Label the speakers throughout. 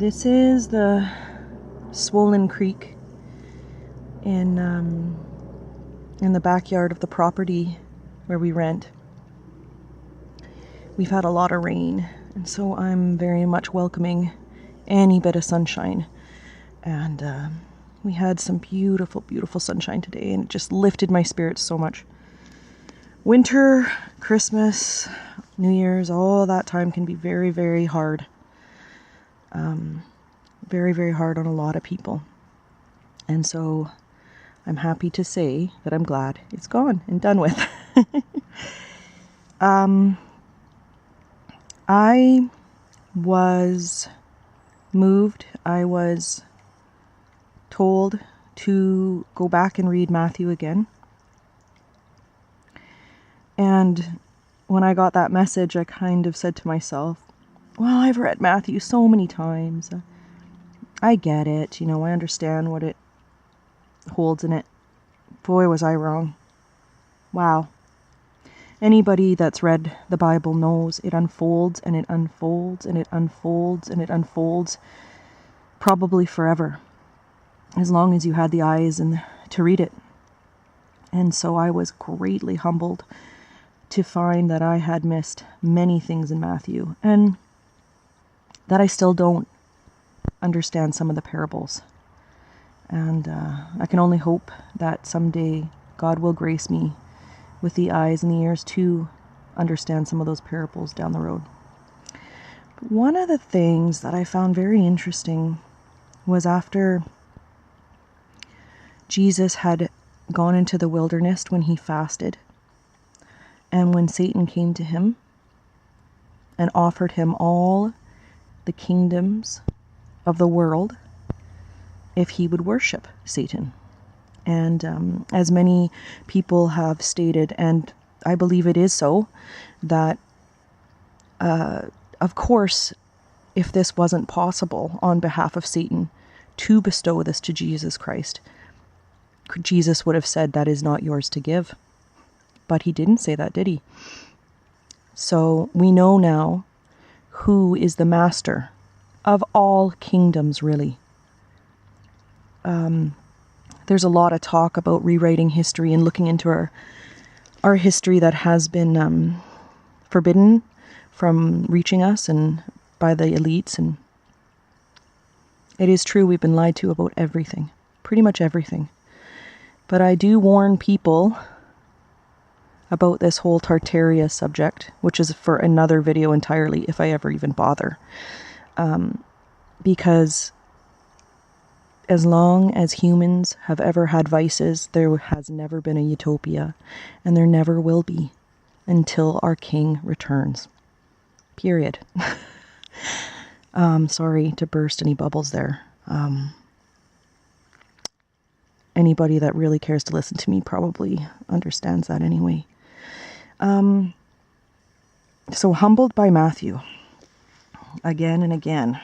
Speaker 1: This is the swollen creek in the backyard of the property where we rent. We've had a lot of rain, and so I'm very much welcoming any bit of sunshine. And we had some beautiful, beautiful sunshine today, and it just lifted my spirits so much. Winter, Christmas, New Year's, all that time can be very, very hard. Very, very hard on a lot of people. And so I'm happy to say that I'm glad it's gone and done with. I was moved. I was told to go back and read Matthew again. And when I got that message, I kind of said to myself, well, I've read Matthew so many times. I get it. I understand what it holds in it. Boy, was I wrong. Wow. Anybody that's read the Bible knows it unfolds and it unfolds and it unfolds and it unfolds probably forever, as long as you had the eyes to read it. And so I was greatly humbled to find that I had missed many things in Matthew, and that I still don't understand some of the parables. And I can only hope that someday God will grace me with the eyes and the ears to understand some of those parables down the road. But one of the things that I found very interesting was after Jesus had gone into the wilderness when he fasted, and when Satan came to him and offered him all the kingdoms of the world if he would worship Satan. And as many people have stated, and I believe it is so, that of course, if this wasn't possible on behalf of Satan to bestow this to Jesus Christ, Jesus would have said, that is not yours to give. But he didn't say that, did he? So we know now who is the master of all kingdoms, really. There's a lot of talk about rewriting history and looking into our history that has been forbidden from reaching us and by the elites. And it is true, we've been lied to about everything, pretty much everything. But I do warn people about this whole Tartaria subject, which is for another video entirely, if I ever even bother. Because as long as humans have ever had vices, there has never been a utopia, and there never will be until our king returns. Period. Sorry to burst any bubbles there. Anybody that really cares to listen to me probably understands that anyway. So humbled by Matthew again and again.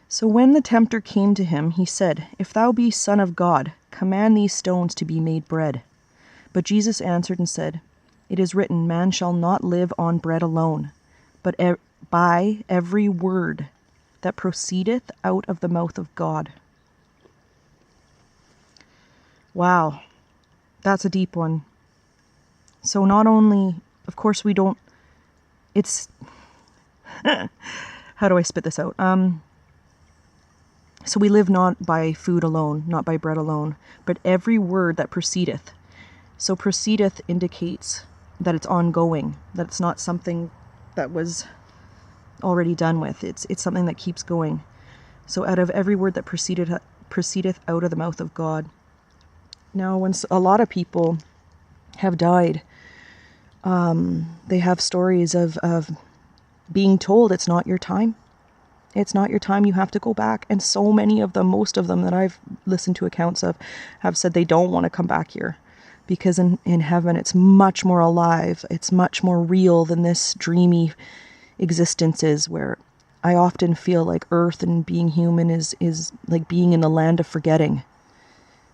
Speaker 1: So when the tempter came to him, he said, "If thou be Son of God, command these stones to be made bread." But Jesus answered and said, "It is written, man shall not live on bread alone, but by every word that proceedeth out of the mouth of God." Wow, that's a deep one. So not only, of course we don't, it's, how do I spit this out? So we live not by food alone, not by bread alone, but every word that proceedeth. So proceedeth indicates that it's ongoing, that it's not something that was already done with. It's something that keeps going. So out of every word that proceedeth out of the mouth of God. Now, when a lot of people have died, they have stories of being told it's not your time. It's not your time, you have to go back. And so many of them, most of them that I've listened to accounts of, have said they don't want to come back here. Because in heaven, it's much more alive. It's much more real than this dreamy existence is, where I often feel like earth and being human is like being in the land of forgetting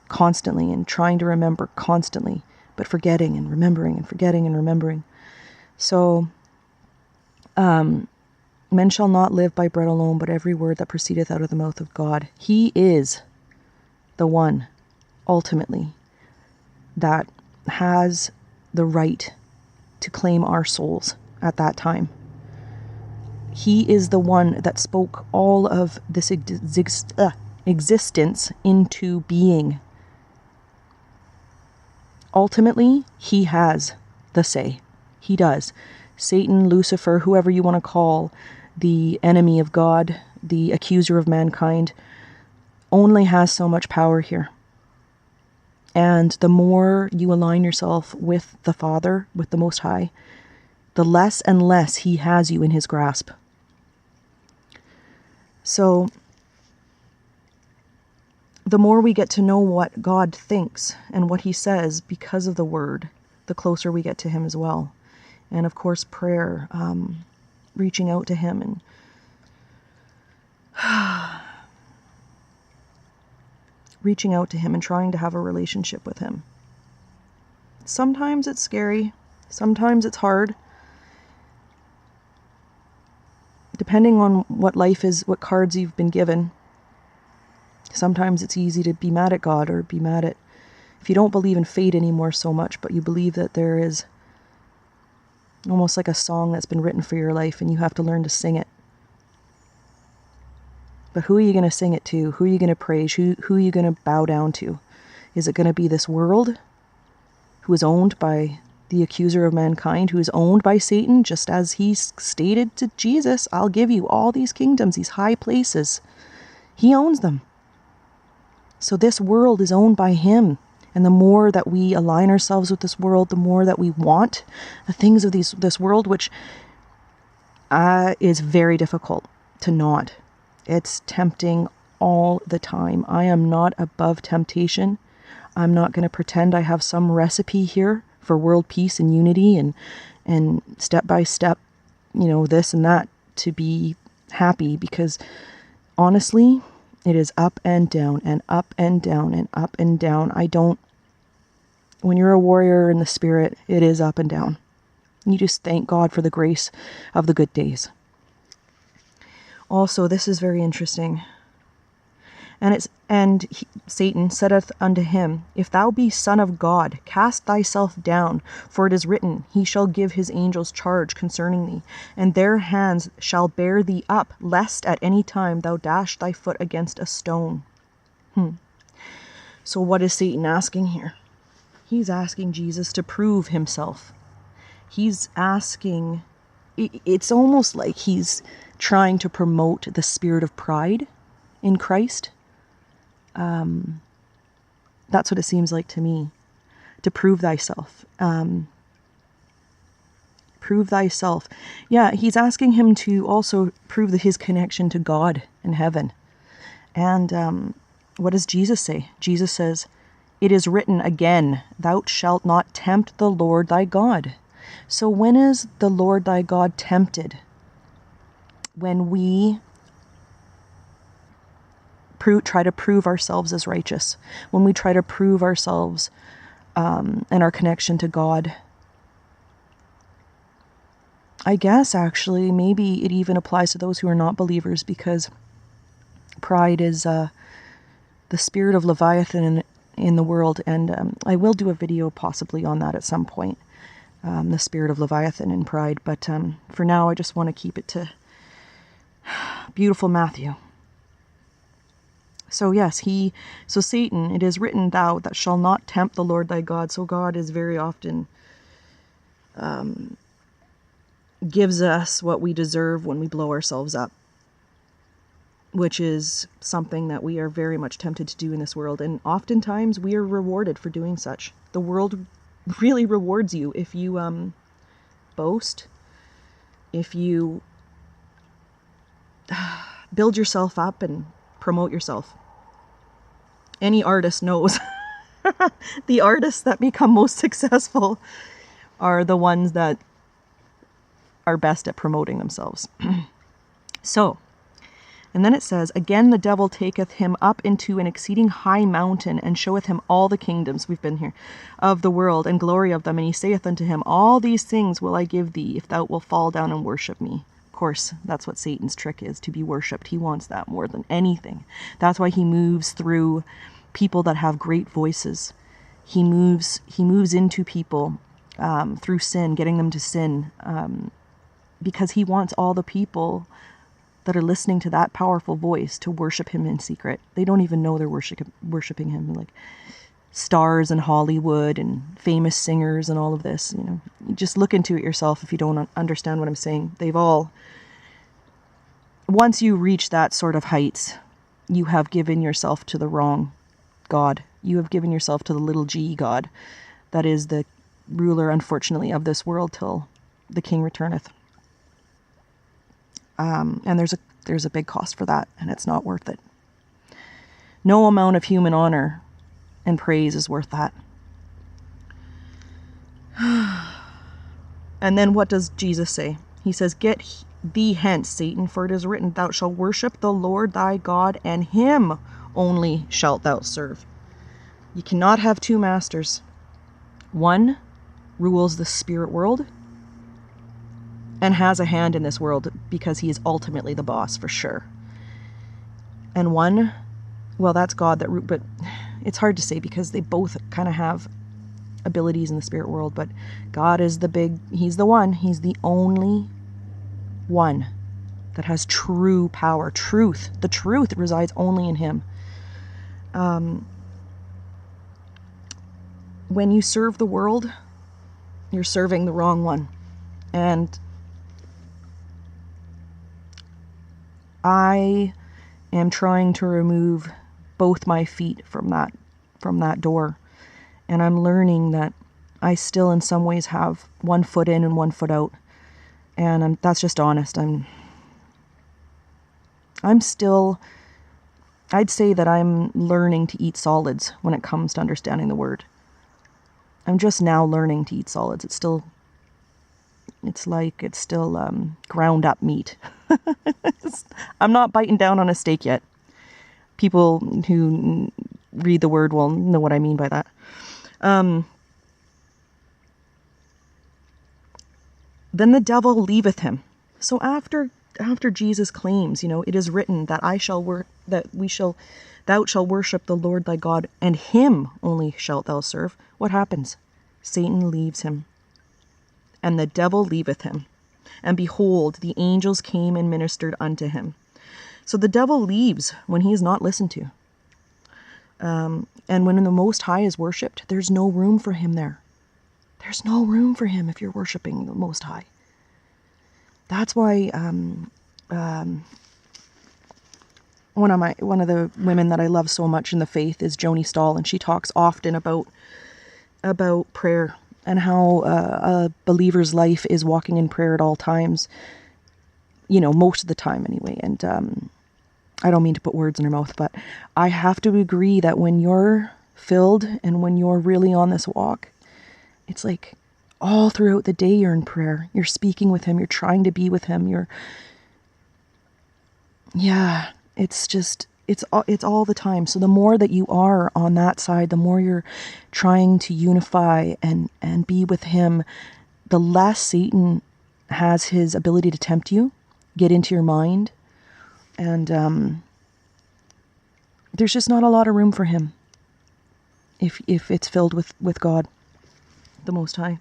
Speaker 1: constantly and trying to remember constantly, but forgetting and remembering and forgetting and remembering. So Men shall not live by bread alone, but every word that proceedeth out of the mouth of God. He is the one, ultimately, that has the right to claim our souls at that time. He is the one that spoke all of this existence into being. Ultimately, he has the say. He does. Satan, Lucifer, whoever you want to call the enemy of God, the accuser of mankind, only has so much power here. And the more you align yourself with the Father, with the Most High, the less and less he has you in his grasp. So, the more we get to know what God thinks and what he says because of the word, the closer we get to him as well. And of course, prayer, reaching out to him and reaching out to him and trying to have a relationship with him. Sometimes it's scary. Sometimes it's hard. Depending on what life is, what cards you've been given. Sometimes it's easy to be mad at God or be mad at, if you don't believe in fate anymore so much, but you believe that there is almost like a song that's been written for your life and you have to learn to sing it. But who are you going to sing it to? Who are you going to praise? Who are you going to bow down to? Is it going to be this world who is owned by the accuser of mankind, who is owned by Satan, just as he stated to Jesus, I'll give you all these kingdoms, these high places. He owns them. So this world is owned by him. And the more that we align ourselves with this world, the more that we want the things of this world, which is very difficult to not. It's tempting all the time. I am not above temptation. I'm not going to pretend I have some recipe here for world peace and unity and step by step, this and that to be happy, because honestly, it is up and down and up and down and up and down. When you're a warrior in the spirit, it is up and down. You just thank God for the grace of the good days. Also, this is very interesting. Satan saith unto him, If thou be Son of God, cast thyself down, for it is written, He shall give his angels charge concerning thee, and their hands shall bear thee up, lest at any time thou dash thy foot against a stone. So what is Satan asking here? He's asking Jesus to prove himself. He's asking, it's almost like he's trying to promote the spirit of pride in Christ. That's what it seems like to me. To prove thyself. Prove thyself. Yeah, he's asking him to also prove his connection to God in heaven. And what does Jesus say? Jesus says, It is written again, Thou shalt not tempt the Lord thy God. So when is the Lord thy God tempted? When we try to prove ourselves as righteous, when we try to prove ourselves and our connection to God. I guess actually maybe it even applies to those who are not believers, because pride is the spirit of Leviathan in the world, and I will do a video possibly on that at some point, the spirit of Leviathan and pride, but for now I just want to keep it to beautiful Matthew. So yes, so Satan, it is written, Thou that shall not tempt the Lord thy God. So God is very often gives us what we deserve when we blow ourselves up, which is something that we are very much tempted to do in this world. And oftentimes we are rewarded for doing such. The world really rewards you if you boast, if you build yourself up and promote yourself. Any artist knows the artists that become most successful are the ones that are best at promoting themselves. So, and then it says, Again the devil taketh him up into an exceeding high mountain, and showeth him all the kingdoms, we've been here, of the world, and glory of them. And he saith unto him, All these things will I give thee, if thou wilt fall down and worship me. Of course, that's what Satan's trick is, to be worshipped. He wants that more than anything. That's why he moves through people that have great voices. He moves into people through sin, getting them to sin, because he wants all the people that are listening to that powerful voice to worship him in secret. They don't even know they're worshiping him. Like stars in Hollywood and famous singers and all of this, you know, you just look into it yourself if you don't understand what I'm saying. They've all, once you reach that sort of heights, you have given yourself to the wrong God. You have given yourself to the little g God that is the ruler, unfortunately, of this world till the king returneth. And there's a big cost for that, and it's not worth it. No amount of human honor and praise is worth that. And then what does Jesus say? He says, "Get thee hence, Satan, for it is written, thou shalt worship the Lord thy God, and him only shalt thou serve." You cannot have two masters. One rules the spirit world and has a hand in this world because he is ultimately the boss for sure. And one, well, that's God that, but it's hard to say because they both kind of have abilities in the spirit world, but God is he's the one, he's the only one that has true power, truth. The truth resides only in him. When you serve the world, you're serving the wrong one. And I am trying to remove both my feet from that door. And I'm learning that I still in some ways have one foot in and one foot out. And that's just honest. I'm still, I'd say that I'm learning to eat solids when it comes to understanding the word. I'm just now learning to eat solids. It's still ground up meat. I'm not biting down on a steak yet. People who read the word will know what I mean by that. Then the devil leaveth him. So after Jesus claims, it is written that thou shalt worship the Lord thy God, and him only shalt thou serve. What happens? Satan leaves him, and the devil leaveth him. And behold, the angels came and ministered unto him. So the devil leaves when he is not listened to. And when the Most High is worshipped, there's no room for him there. There's no room for him if you're worshiping the Most High. That's why one of the women that I love so much in the faith is Joni Stahl, and she talks often about prayer and how a believer's life is walking in prayer at all times. Most of the time anyway. And I don't mean to put words in her mouth, but I have to agree that when you're filled and when you're really on this walk, it's like all throughout the day you're in prayer. You're speaking with him. You're trying to be with him. It's all the time. So the more that you are on that side, the more you're trying to unify and be with him, the less Satan has his ability to tempt you, get into your mind. And there's just not a lot of room for him if it's filled with God, the Most High.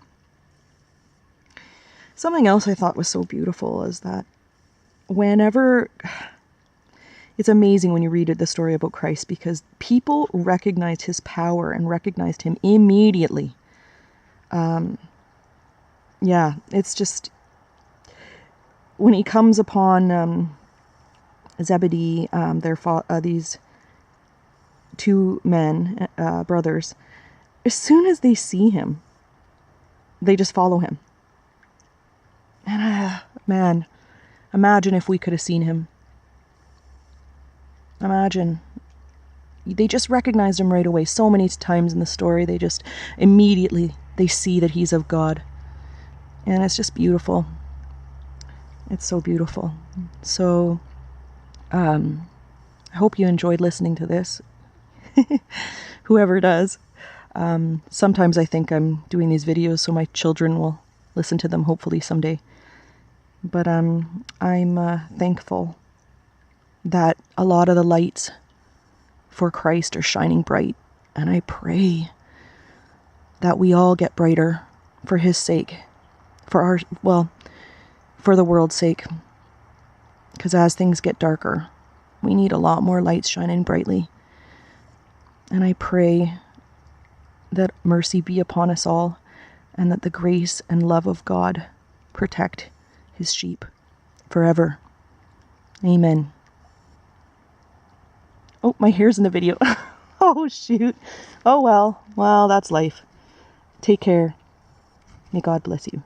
Speaker 1: Something else I thought was so beautiful is that it's amazing when you read the story about Christ, because people recognized his power and recognized him immediately. It's just when he comes upon Zebedee, these two men, brothers, as soon as they see him, they just follow him. And man, imagine if we could have seen him. Imagine. They just recognized him right away. So many times in the story, they just immediately, they see that he's of God. And it's just beautiful. It's so beautiful. So, I hope you enjoyed listening to this. Whoever does. Sometimes I think I'm doing these videos so my children will listen to them hopefully someday. But I'm thankful that a lot of the lights for Christ are shining bright. And I pray that we all get brighter for his sake, for the world's sake. Because as things get darker, we need a lot more lights shining brightly. And I pray that mercy be upon us all, and that the grace and love of God protect his sheep forever. Amen. Oh, my hair's in the video. Oh, shoot. Oh, well, that's life. Take care. May God bless you.